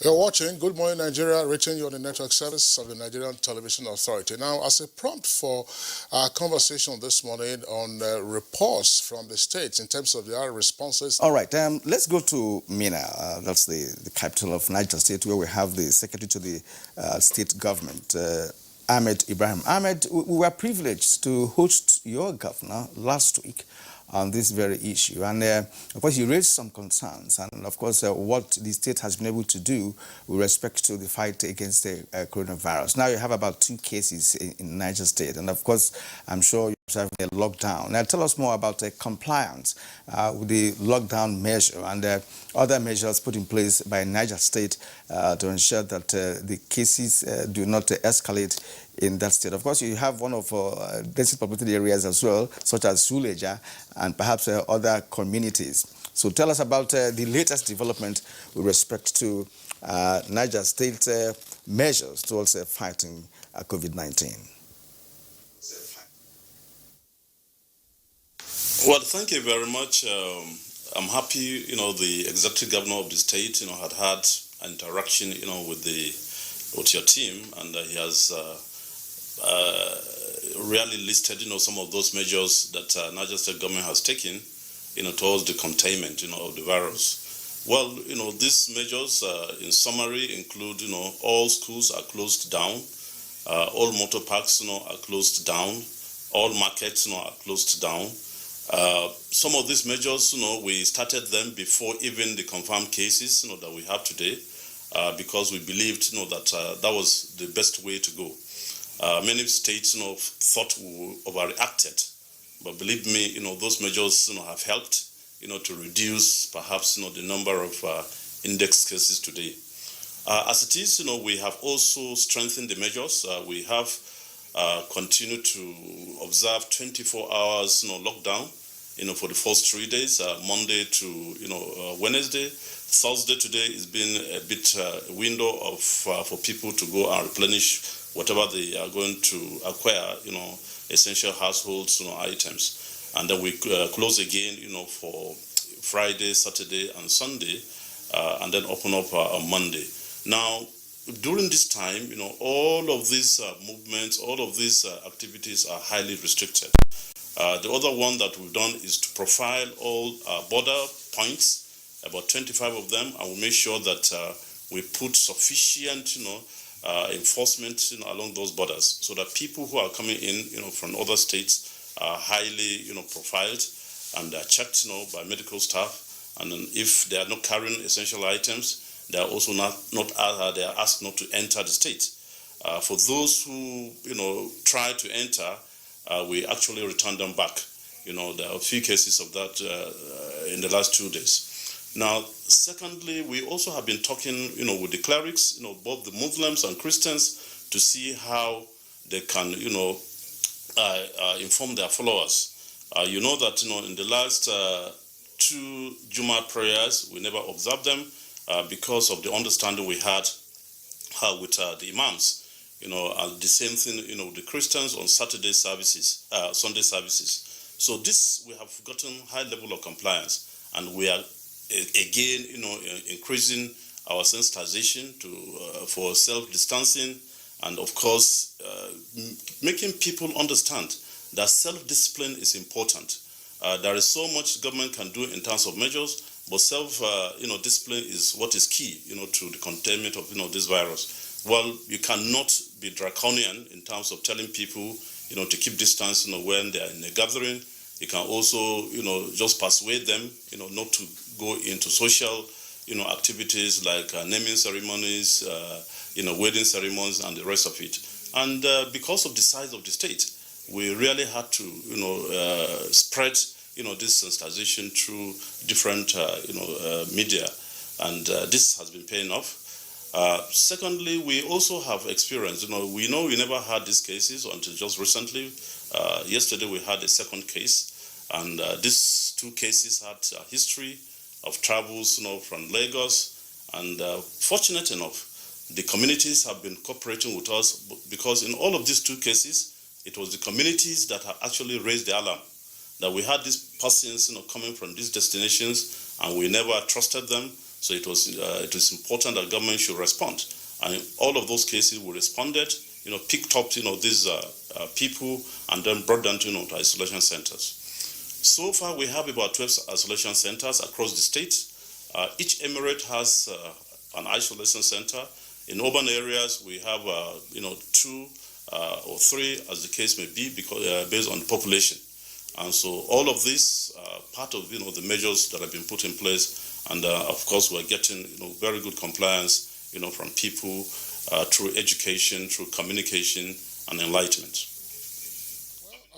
You're watching Good Morning Nigeria, reaching you on the network service of the Nigerian Television Authority. Now, as a prompt for our conversation this morning on reports from the states in terms of their responses. All right, let's go to Mina. That's the capital of Niger State, where we have the secretary to the state government, Ahmed Ibrahim. Ahmed, we were privileged to host your governor last week on this very issue. And of course, you raised some concerns and of course, what the state has been able to do with respect to the fight against the coronavirus. Now you have about 2 cases in Niger State. And of course, I'm sure you're observing a lockdown. Now tell us more about compliance with the lockdown measure and other measures put in place by Niger State to ensure that the cases do not escalate in that state. Of course, you have one of densely populated areas as well, such as Suleja and perhaps other communities. So tell us about the latest development with respect to Niger State measures towards fighting COVID-19. Well, thank you very much. I'm happy, the executive governor of the state, had interaction, with your team, and he has really listed, some of those measures that Niger State government has taken, towards the containment, of the virus. Well, these measures, in summary, include, all schools are closed down, all motor parks, are closed down, all markets, are closed down. Some of these measures, we started them before even the confirmed cases, that we have today, because we believed, that that was the best way to go. Many states, thought we overreacted, but believe me, those measures, have helped, to reduce perhaps, the number of index cases today. As it is, we have also strengthened the measures. We have continued to observe 24 hours, lockdown, for the first 3 days, Monday to, Wednesday. Thursday today has been a bit window of for people to go and replenish whatever they are going to acquire, essential households, items. And then we close again, for Friday, Saturday, and Sunday, and then open up on Monday. Now, during this time, all of these movements, all of these activities are highly restricted. The other one that we've done is to profile all border points, about 25 of them, and we make sure that we put sufficient, enforcement, along those borders, so that people who are coming in, from other states are highly, profiled and checked, by medical staff. And then if they are not carrying essential items, they are also they are asked not to enter the state. For those who, try to enter, we actually return them back. There are a few cases of that in the last 2 days. Now, secondly, we also have been talking, with the clerics, both the Muslims and Christians, to see how they can, inform their followers. You know that, in the last 2 Juma prayers, we never observed them because of the understanding we had with the imams. And the same thing, with the Christians on Saturday services, Sunday services. So this, we have gotten high level of compliance, and we are again, increasing our sensitization for self-distancing, and of course, making people understand that self-discipline is important. There is so much government can do in terms of measures, but discipline is what is key, to the containment of, this virus. Well, you cannot be draconian in terms of telling people, to keep distance, when they are in a gathering. You can also, just persuade them, not to go into social, activities like naming ceremonies, wedding ceremonies, and the rest of it. And because of the size of the state, we really had to, spread, this sensitization through different, media, and this has been paying off. Secondly, we also have experience. We know we never had these cases until just recently. Yesterday we had a second case, and these 2 cases had a history of travels, from Lagos. And fortunate enough, the communities have been cooperating with us, because in all of these 2 cases, it was the communities that have actually raised the alarm that we had these persons, coming from these destinations, and we never trusted them. So it is important that government should respond. And in all of those cases, we responded, picked up, these people and then brought them to, to isolation centers. So far, we have about 12 isolation centers across the state. Each emirate has an isolation center. In urban areas, we have, 2 or 3, as the case may be, because based on the population. And so all of this part of, the measures that have been put in place. And of course, we're getting, very good compliance, from people through education, through communication and enlightenment.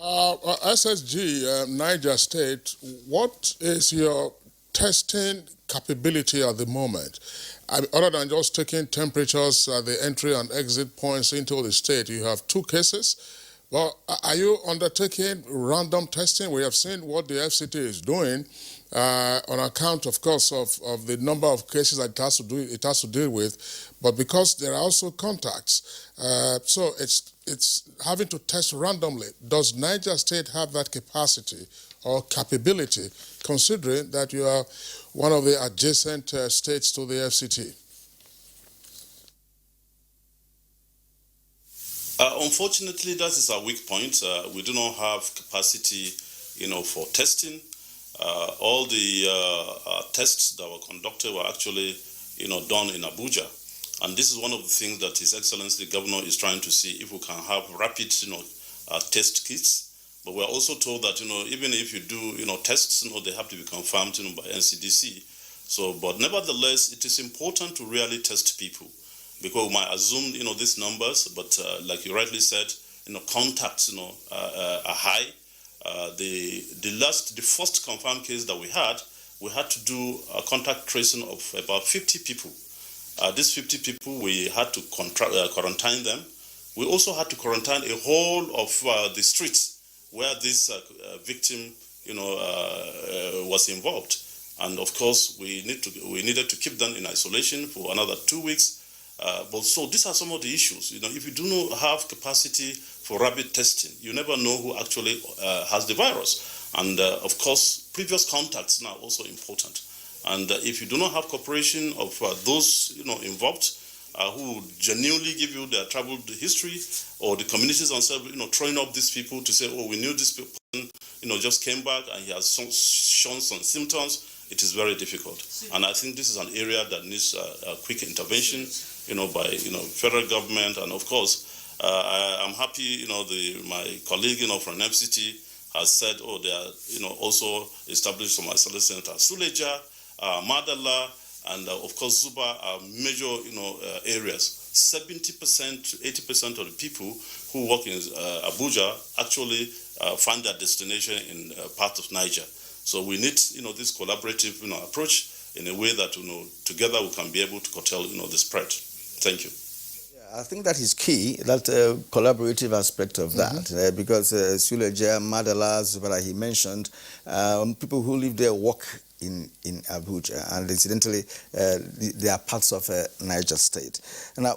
SSG, Niger State, what is your testing capability at the moment? Other than just taking temperatures at the entry and exit points into the state, you have 2 cases. Well, are you undertaking random testing? We have seen what the FCT is doing on account, of course, of the number of cases that it has to deal with, but because there are also contacts, so it's having to test randomly. Does Niger State have that capacity or capability, considering that you are one of the adjacent states to the FCT? Unfortunately, that is our weak point. We do not have capacity, for testing. All the tests that were conducted were actually, done in Abuja. And this is one of the things that His Excellency the Governor is trying to see if we can have rapid, test kits. But we're also told that, even if you do, tests, they have to be confirmed, by NCDC. So, but nevertheless, it is important to really test people, because we might assume, these numbers, but like you rightly said, contacts, are high. The first confirmed case that we had to do a contact tracing of about 50 people. These 50 people, we had to quarantine them. We also had to quarantine a whole of the streets where this victim, was involved. And of course, we needed to keep them in isolation for another 2 weeks. But so these are some of the issues. If you do not have capacity for rapid testing, you never know who actually has the virus. And of course, previous contacts now also important. And if you do not have cooperation of those involved, who genuinely give you their travel history, or the communities themselves, throwing up these people to say, oh, we knew this person, just came back and he has shown some symptoms, it is very difficult. And I think this is an area that needs a quick intervention, by federal government. And of course, I'm happy, my colleague, from FCT has said, oh, they are, also established some isolation centers. Suleja, Madala, and of course Zuba are major, areas. 70% to 80% of the people who work in Abuja actually find their destination in part of Niger. So we need, this collaborative, approach in a way that, together we can be able to curtail, the spread. Thank you. I think that is key, that collaborative aspect of that, because Suleja, Madala, Zubara, he mentioned, people who live there work in Abuja, and incidentally, they are parts of Niger State. And now,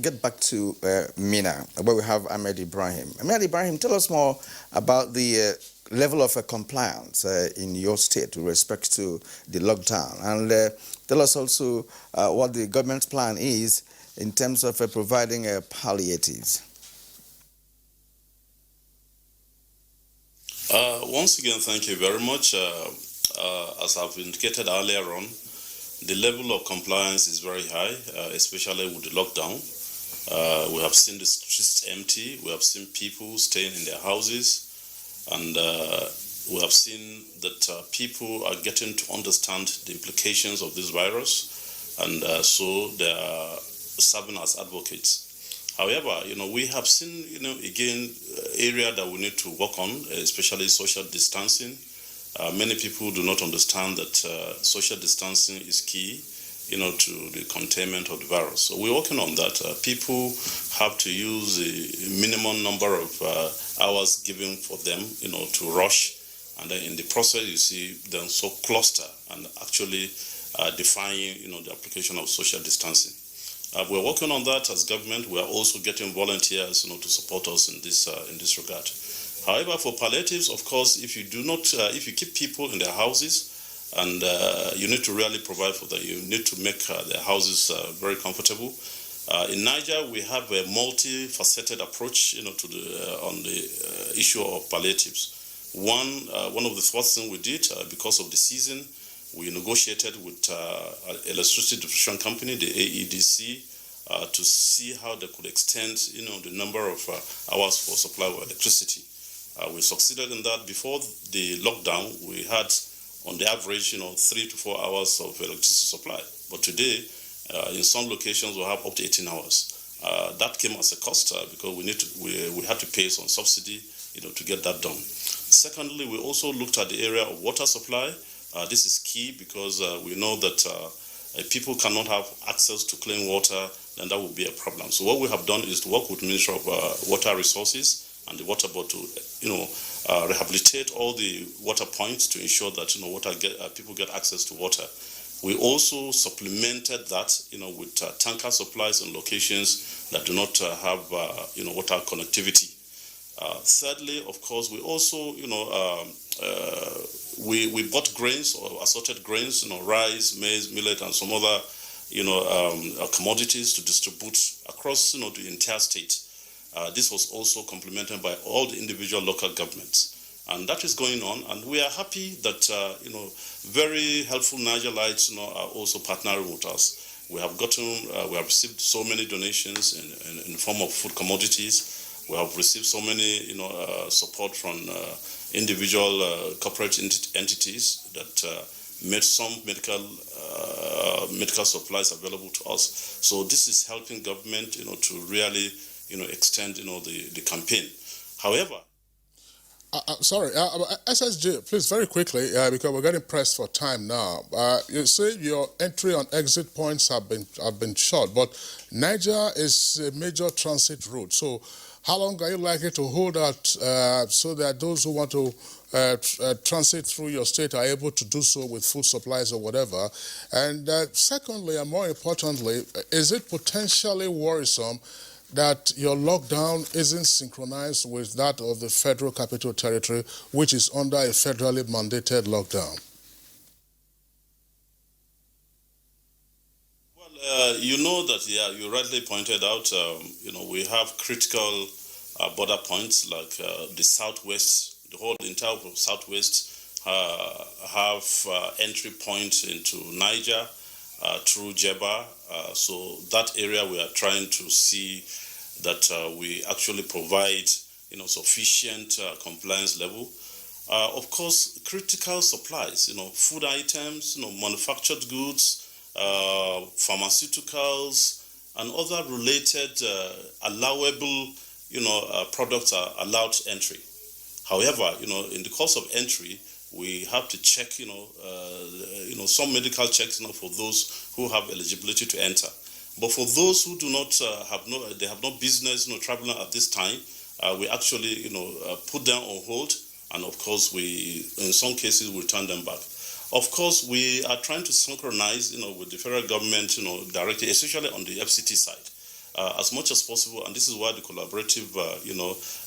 get back to Mina, where we have Ahmed Ibrahim. Ahmed Ibrahim, tell us more about the level of compliance in your state with respect to the lockdown, and tell us also what the government's plan is in terms of providing palliatives. Once again, thank you very much. As I've indicated earlier on, the level of compliance is very high, especially with the lockdown. We have seen the streets empty. We have seen people staying in their houses. And we have seen that people are getting to understand the implications of this virus. And so they are serving as advocates. However, we have seen, again, area that we need to work on, especially social distancing. Many people do not understand that social distancing is key, to the containment of the virus. So we're working on that. People have to use a minimum number of hours given for them, to rush. And then in the process, you see them so cluster and actually defying, the application of social distancing. We're working on that as government. We are also getting volunteers, to support us in this regard. However, for palliatives, of course, if you keep people in their houses, and you need to really provide for them. You need to make their houses very comfortable. In Niger, we have a multifaceted approach, to on the issue of palliatives. One of the first things we did, because of the season, we negotiated with an electricity distribution company, the AEDC, to see how they could extend, the number of hours for supply of electricity. We succeeded in that. Before the lockdown, we had, on the average, 3 to 4 hours of electricity supply. But today, in some locations, we have up to 18 hours. That came as a cost because we had to pay some subsidy, to get that done. Secondly, we also looked at the area of water supply. This is key because we know that if people cannot have access to clean water, then that would be a problem. So what we have done is to work with the Ministry of Water Resources and the Water Board to, rehabilitate all the water points to ensure that, people get access to water. We also supplemented that, with tanker supplies in locations that do not have, water connectivity. Thirdly, of course, we also, we bought grains or assorted grains, rice, maize, millet, and some other, commodities to distribute across, the entire state. This was also complemented by all the individual local governments. And that is going on, and we are happy that, very helpful Nigerians, are also partnering with us. We have received so many donations in the form of food commodities. We have received so many, support from individual corporate entities that made some medical supplies available to us. So this is helping government, to really, extend, the campaign. However, sorry, SSG, please, very quickly, because we're getting pressed for time now. You say your entry and exit points have been short, but Niger is a major transit route. So how long are you likely to hold out so that those who want to transit through your state are able to do so with food supplies or whatever? And secondly, and more importantly, is it potentially worrisome that your lockdown isn't synchronized with that of the Federal Capital Territory, which is under a federally mandated lockdown? Well, you know that, you rightly pointed out, we have critical border points like the southwest, the whole entire southwest have entry points into Niger through Jeba. So that area we are trying to see that we actually provide, sufficient compliance level. Of course, critical supplies, food items, manufactured goods, pharmaceuticals, and other related allowable, products are allowed entry. However, in the course of entry, we have to check, some medical checks, for those who have eligibility to enter. But for those who do not have no business, traveling at this time, we actually, put them on hold, and of course, in some cases, we turn them back. Of course, we are trying to synchronize, with the federal government, directly, especially on the FCT side, as much as possible. And this is why the collaborative,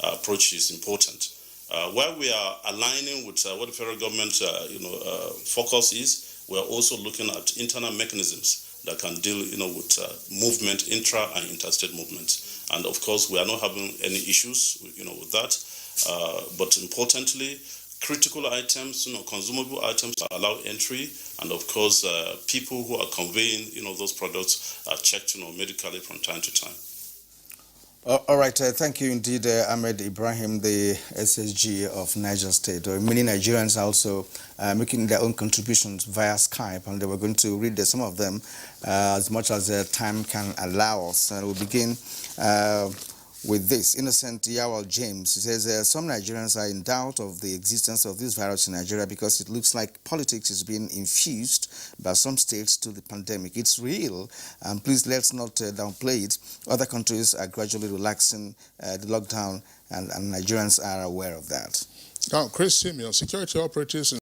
approach is important. While we are aligning with what the federal government, focus is, we are also looking at internal mechanisms that can deal, with movement, intra and interstate movement. And of course, we are not having any issues, with that. But importantly, critical items, consumable items are allowed entry, and of course, people who are conveying, those products are checked, medically from time to time. All right, thank you indeed, Ahmed Ibrahim, the SSG of Niger State. Many Nigerians are also making their own contributions via Skype, and we're going to read some of them as much as time can allow us. And we'll begin with this. Innocent Yawal James, he says, some Nigerians are in doubt of the existence of this virus in Nigeria because it looks like politics is being infused by some states to the pandemic. It's real, and please let's not downplay it. Other countries are gradually relaxing the lockdown, and Nigerians are aware of that. Now, Chris Simeon, security operatives in